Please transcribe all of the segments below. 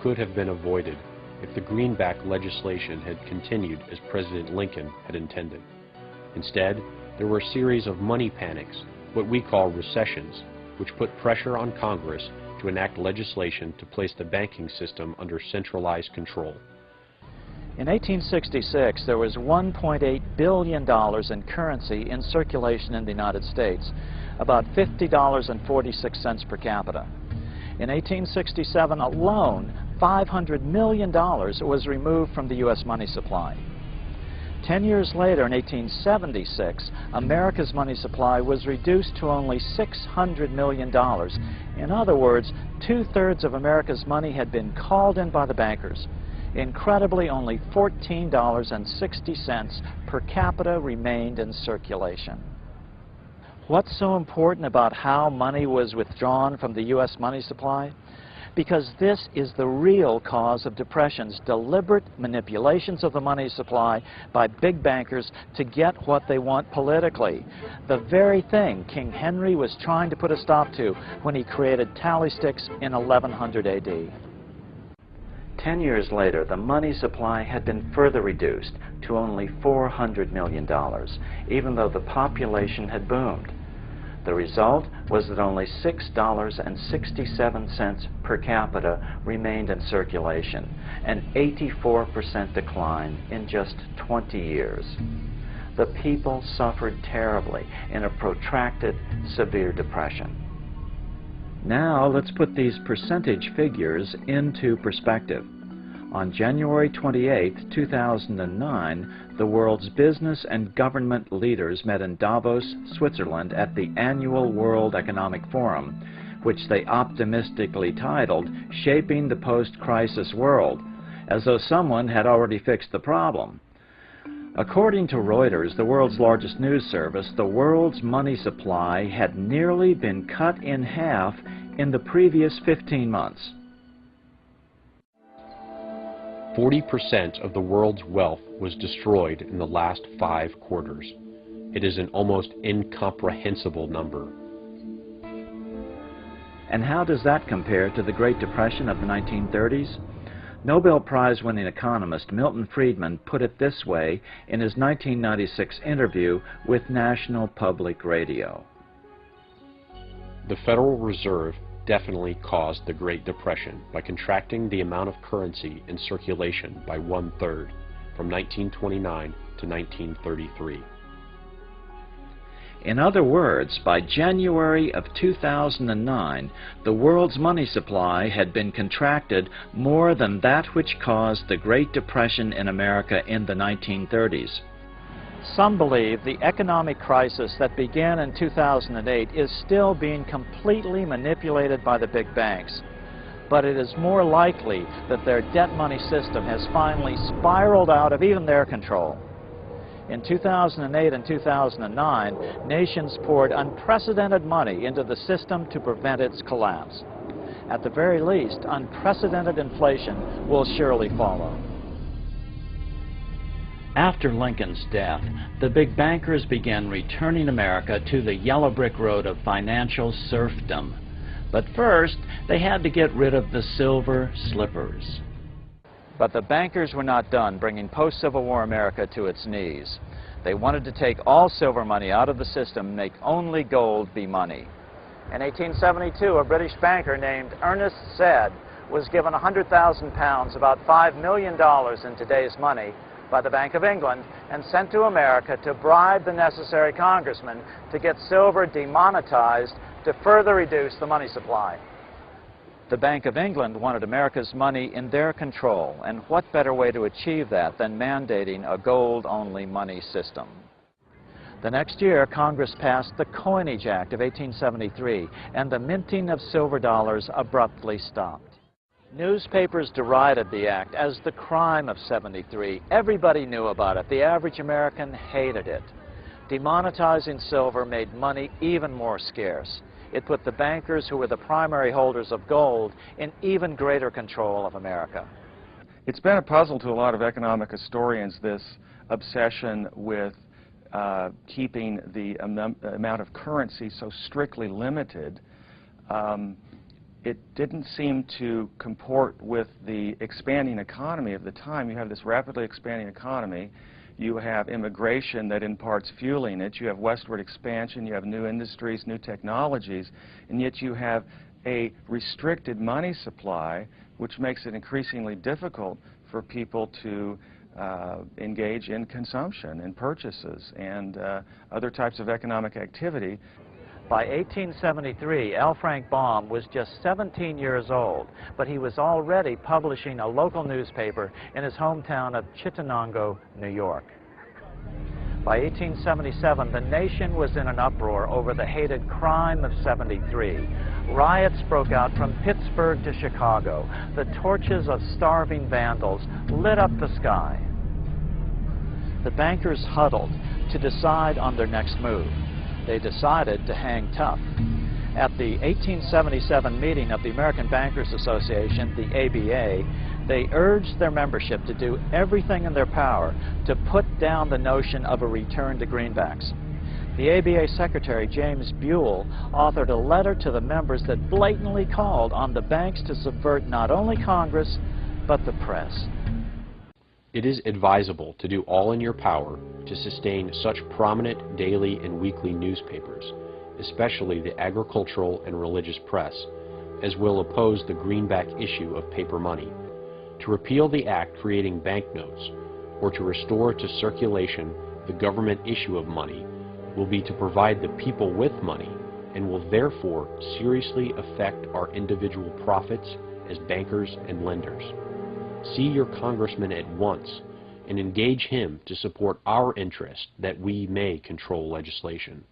could have been avoided if the greenback legislation had continued as President Lincoln had intended. Instead, there were a series of money panics, what we call recessions, which put pressure on Congress to enact legislation to place the banking system under centralized control. In 1866, there was $1.8 billion in currency in circulation in the United States, about $50.46 per capita. In 1867 alone, $500 million was removed from the U.S. money supply. 10 years later, in 1876, America's money supply was reduced to only $600 million. In other words, 2/3 of America's money had been called in by the bankers. Incredibly, only $14.60 per capita remained in circulation. What's so important about how money was withdrawn from the U.S. money supply? Because this is the real cause of depressions, deliberate manipulations of the money supply by big bankers to get what they want politically. The very thing King Henry was trying to put a stop to when he created tally sticks in 1100 AD. 10 years later, the money supply had been further reduced to only $400 million, even though the population had boomed. The result was that only $6.67 per capita remained in circulation, an 84% decline in just 20 years. The people suffered terribly in a protracted, severe depression. Now let's put these percentage figures into perspective. On January 28, 2009, the world's business and government leaders met in Davos, Switzerland at the annual World Economic Forum, which they optimistically titled "Shaping the Post-Crisis World," as though someone had already fixed the problem. According to Reuters, the world's largest news service, the world's money supply had nearly been cut in half in the previous 15 months. 40% of the world's wealth was destroyed in the last 5 quarters. It is an almost incomprehensible number. And how does that compare to the Great Depression of the 1930s? Nobel Prize-winning economist Milton Friedman put it this way in his 1996 interview with National Public Radio. The Federal Reserve definitely caused the Great Depression by contracting the amount of currency in circulation by 1/3 from 1929 to 1933. In other words, by January of 2009, the world's money supply had been contracted more than that which caused the Great Depression in America in the 1930s. Some believe the economic crisis that began in 2008 is still being completely manipulated by the big banks. But it is more likely that their debt money system has finally spiraled out of even their control. In 2008 and 2009, nations poured unprecedented money into the system to prevent its collapse. At the very least, unprecedented inflation will surely follow. After Lincoln's death, the big bankers began returning America to the yellow brick road of financial serfdom. But first, they had to get rid of the silver slippers. But the bankers were not done bringing post-Civil War America to its knees. They wanted to take all silver money out of the system and make only gold be money. In 1872, a British banker named Ernest Zed was given £100,000, about $5 million in today's money, by the Bank of England and sent to America to bribe the necessary congressmen to get silver demonetized to further reduce the money supply. The Bank of England wanted America's money in their control, and what better way to achieve that than mandating a gold-only money system? The next year, Congress passed the Coinage Act of 1873, and the minting of silver dollars abruptly stopped. Newspapers derided the act as the crime of '73. Everybody knew about it. The average American hated it. Demonetizing silver made money even more scarce. It put the bankers, who were the primary holders of gold, in even greater control of America. It's been a puzzle to a lot of economic historians, this obsession with keeping the amount of currency so strictly limited. it didn't seem to comport with the expanding economy of the time. You have this rapidly expanding economy. You have immigration that imparts fueling it. You have westward expansion. You have new industries, new technologies, and yet you have a restricted money supply, which makes it increasingly difficult for people to engage in consumption and purchases and other types of economic activity. By 1873, L. Frank Baum was just 17 years old, but he was already publishing a local newspaper in his hometown of Chittenango, New York. By 1877, the nation was in an uproar over the hated crime of '73. Riots broke out from Pittsburgh to Chicago. The torches of starving vandals lit up the sky. The bankers huddled to decide on their next move. They decided to hang tough. At the 1877 meeting of the American Bankers Association, the ABA, they urged their membership to do everything in their power to put down the notion of a return to greenbacks. The ABA Secretary, James Buell, authored a letter to the members that blatantly called on the banks to subvert not only Congress, but the press. It is advisable to do all in your power to sustain such prominent daily and weekly newspapers, especially the agricultural and religious press, as will oppose the greenback issue of paper money. To repeal the act creating banknotes, or to restore to circulation the government issue of money, will be to provide the people with money and will therefore seriously affect our individual profits as bankers and lenders. See your congressman at once and engage him to support our interest that we may control legislation.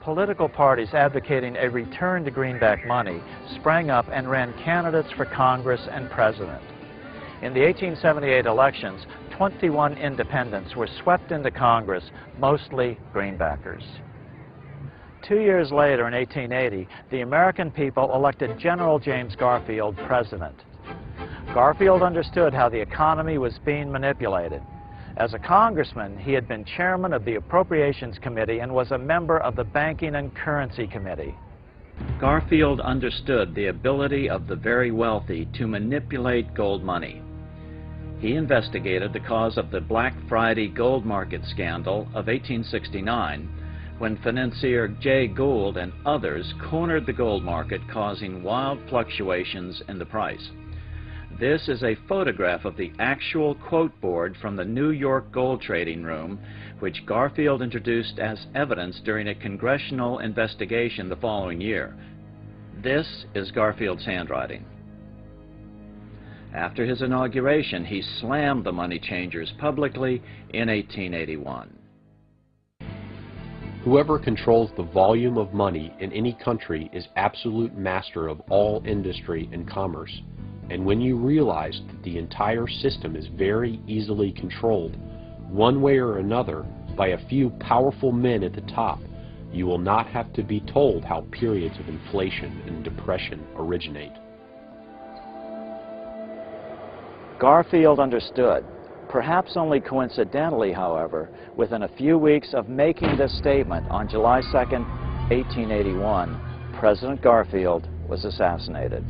Political parties advocating a return to greenback money sprang up and ran candidates for Congress and president. In the 1878 elections, 21 independents were swept into Congress, mostly greenbackers. 2 years later, in 1880, the American people elected General James Garfield president. Garfield understood how the economy was being manipulated. As a congressman, he had been chairman of the Appropriations Committee and was a member of the Banking and Currency Committee. Garfield understood the ability of the very wealthy to manipulate gold money. He investigated the cause of the Black Friday gold market scandal of 1869, when financier Jay Gould and others cornered the gold market, causing wild fluctuations in the price. This is a photograph of the actual quote board from the New York gold trading room, which Garfield introduced as evidence during a congressional investigation the following year. This is Garfield's handwriting. After his inauguration, he slammed the money changers publicly in 1881. Whoever controls the volume of money in any country is absolute master of all industry and commerce. And when you realize that the entire system is very easily controlled, one way or another, by a few powerful men at the top, you will not have to be told how periods of inflation and depression originate. Garfield understood, perhaps only coincidentally, however, within a few weeks of making this statement on July 2nd, 1881, President Garfield was assassinated.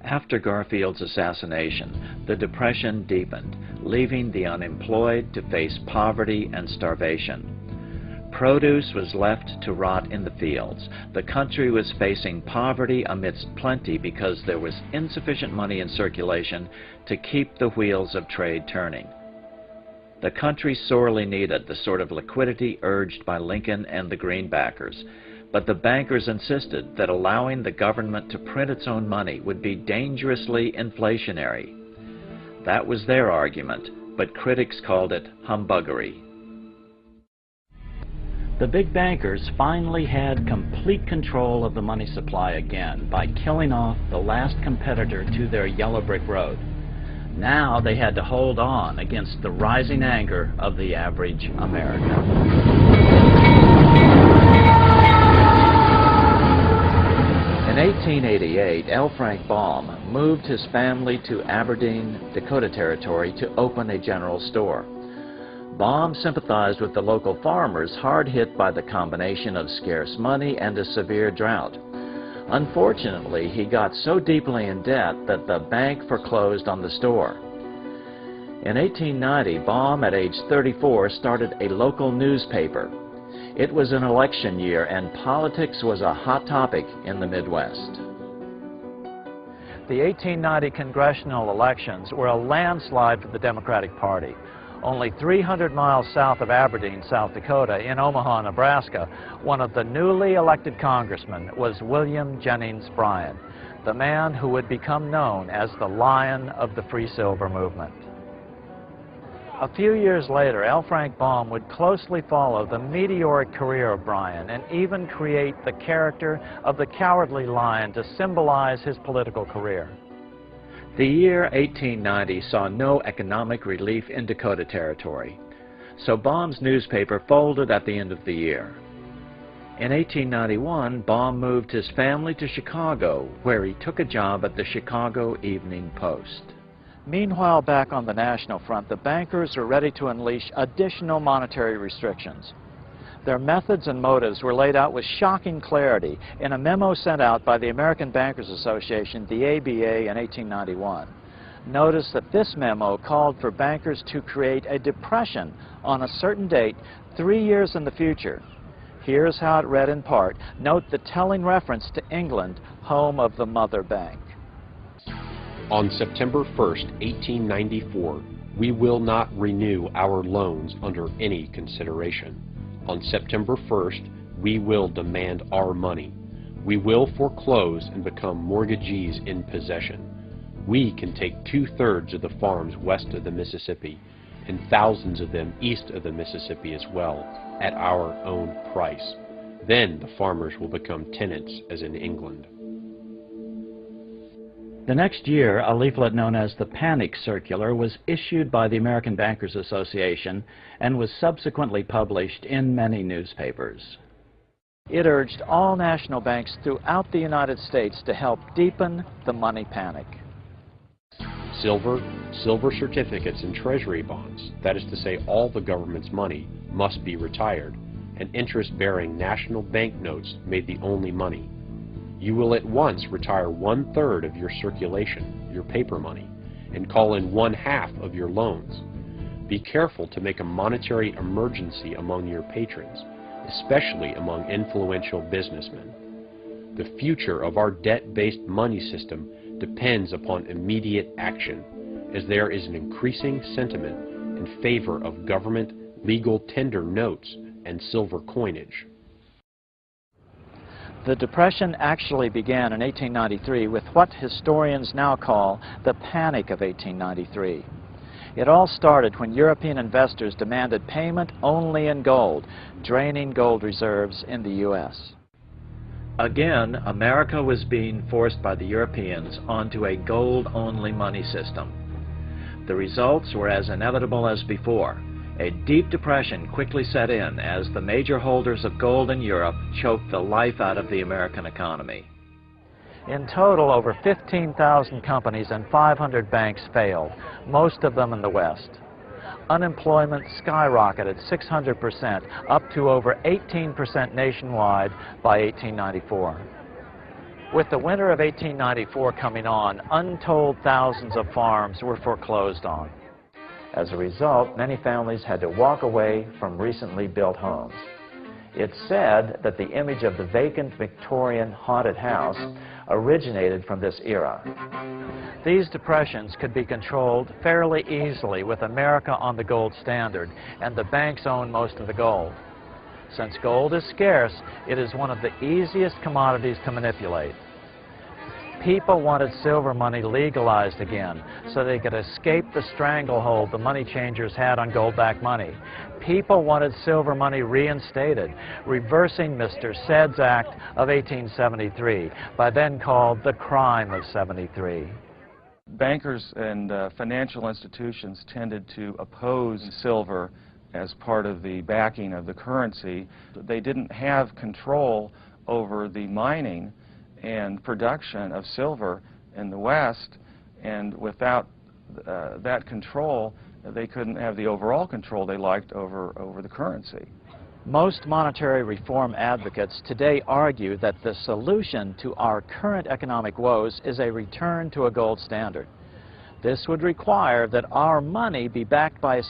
After Garfield's assassination, the Depression deepened, leaving the unemployed to face poverty and starvation. Produce was left to rot in the fields. The country was facing poverty amidst plenty because there was insufficient money in circulation to keep the wheels of trade turning. The country sorely needed the sort of liquidity urged by Lincoln and the greenbackers, but the bankers insisted that allowing the government to print its own money would be dangerously inflationary. That was their argument, but critics called it humbuggery. The big bankers finally had complete control of the money supply again by killing off the last competitor to their yellow brick road. Now they had to hold on against the rising anger of the average American. In 1888, L. Frank Baum moved his family to Aberdeen, Dakota Territory to open a general store. Baum sympathized with the local farmers hard hit by the combination of scarce money and a severe drought. Unfortunately, he got so deeply in debt that the bank foreclosed on the store. In 1890, Baum, at age 34, started a local newspaper. It was an election year, and politics was a hot topic in the Midwest. The 1890 congressional elections were a landslide for the Democratic Party. Only 300 miles south of Aberdeen, South Dakota, in Omaha, Nebraska, one of the newly elected congressmen was William Jennings Bryan, the man who would become known as the Lion of the Free Silver movement. A few years later, L. Frank Baum would closely follow the meteoric career of Bryan and even create the character of the Cowardly Lion to symbolize his political career. The year 1890 saw no economic relief in Dakota Territory, so Baum's newspaper folded at the end of the year. In 1891, Baum moved his family to Chicago, where he took a job at the Chicago Evening Post. Meanwhile, back on the national front, the bankers were ready to unleash additional monetary restrictions. Their methods and motives were laid out with shocking clarity in a memo sent out by the American Bankers Association, the ABA, in 1891. Notice that this memo called for bankers to create a depression on a certain date 3 years in the future. Here's how it read in part. Note the telling reference to England, home of the mother bank. On September 1st, 1894, we will not renew our loans under any consideration. On September 1st, we will demand our money. We will foreclose and become mortgagees in possession. We can take 2/3 of the farms west of the Mississippi and thousands of them east of the Mississippi as well at our own price. Then the farmers will become tenants as in England. The next year, a leaflet known as the Panic Circular was issued by the American Bankers Association and was subsequently published in many newspapers. It urged all national banks throughout the United States to help deepen the money panic. Silver certificates, and treasury bonds, that is to say all the government's money, must be retired, and interest-bearing national banknotes made the only money. You will at once retire 1/3 of your circulation, your paper money, and call in 1/2 of your loans. Be careful to make a monetary emergency among your patrons, especially among influential businessmen. The future of our debt-based money system depends upon immediate action, as there is an increasing sentiment in favor of government legal tender notes and silver coinage. The Depression actually began in 1893 with what historians now call the Panic of 1893. It all started when European investors demanded payment only in gold, draining gold reserves in the U.S. Again, America was being forced by the Europeans onto a gold-only money system. The results were as inevitable as before. A deep depression quickly set in as the major holders of gold in Europe choked the life out of the American economy. In total, over 15,000 companies and 500 banks failed, most of them in the West. Unemployment skyrocketed 600%, up to over 18% nationwide by 1894. With the winter of 1894 coming on, untold thousands of farms were foreclosed on. As a result, many families had to walk away from recently built homes. It's said that the image of the vacant Victorian haunted house originated from this era. These depressions could be controlled fairly easily with America on the gold standard, and the banks own most of the gold. Since gold is scarce, it is one of the easiest commodities to manipulate. People wanted silver money legalized again so they could escape the stranglehold the money changers had on gold-backed money. People wanted silver money reinstated, reversing Mr. Said's Act of 1873, by then called the Crime of '73. Bankers and financial institutions tended to oppose silver as part of the backing of the currency. They didn't have control over the mining and production of silver in the West, and without that control, they couldn't have the overall control they liked over the currency. Most monetary reform advocates today argue that the solution to our current economic woes is a return to a gold standard. This would require that our money be backed by a